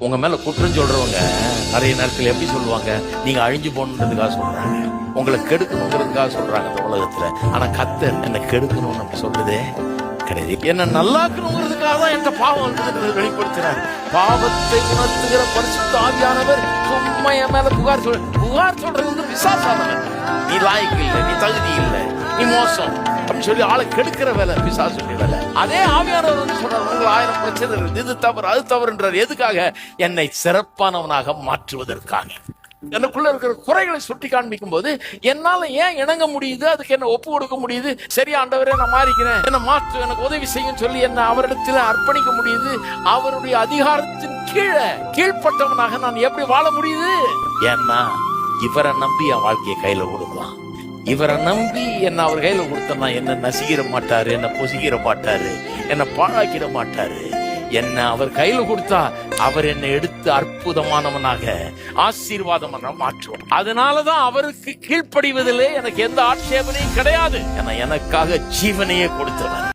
உங்க மேல குற்றம் சொல்றவங்க நிறைய நேரத்தில் எப்படி சொல்லுவாங்க, நீங்க அழிஞ்சு போகணுன்றதுக்காக சொல்றாங்க, உங்களை கெடுக்கணுங்கிறதுக்காக சொல்றாங்க இந்த உலகத்துல. ஆனா கர்த்தர் என்ன கெடுக்கணும்னு நம்ம சொல்றதே கிடையாது. என்ன நல்லாக்கணுங்கிறதுக்காக தான் என்கிட்ட பாவம் வந்து வெளிப்படுத்துறாரு. பாவத்தை உணர்த்துகிற பரிசுத்த ஆவியானவர் சும்மா என் மேல புகார் சொல்றது வந்து பிசாசானவன். நீ லாய்க்கு இல்லை, நீ தகுதி இல்லை, நீ மோசம் அப்படின்னு சொல்லி ஆளை கெடுக்கிற வேலை பிசாசுடைய வேலை. அதே ஆவியானவர் வந்து சொல்றாரு, உங்களுக்கு 1000 பிரச்சனை இருக்கு, இது தவறு அது தவறுன்றார். எதுக்காக? என்னை சிறப்பானவனாக மாற்றுவதற்காக. எனக்குள்ள இருக்கிற குறைகளை சுட்டி காண்பிக்கும் போது என்னால ஏன் இணங்க முடியுது, அதுக்கு என்ன ஒப்பு கொடுக்க முடியுது. சரி ஆண்டவரே, நான் மாறிக்கிறேன், என்ன மாற்று, எனக்கு உதவி செய்யும் சொல்லி என்ன அவரிடத்தில் அர்ப்பணிக்க முடியுது. அவருடைய அதிகாரத்தின் கீழ்ப்பட்டவனாக நான் எப்படி வாழ முடியுது? ஏன்னா இவரை நம்பி என் வாழ்க்கையை கையில கொடுக்கலாம். இவரை நம்பி என்ன அவர் கையில கொடுத்தனா என்ன நசிக்கிற மாட்டாரு, என்ன பொசிக்கிற மாட்டாரு, என்ன பாழாக்கிட மாட்டாரு. என்ன அவர் கையில கொடுத்தா அவர் என்னை எடுத்து அற்புதமானவனாக ஆசீர்வாதமான மாற்றுவார். அதனாலதான் அவருக்கு கீழ்ப்படிவதிலே எனக்கு எந்த ஆட்சேபனையும் கிடையாது. ஏன்னா எனக்காக ஜீவனையே கொடுத்தவர்.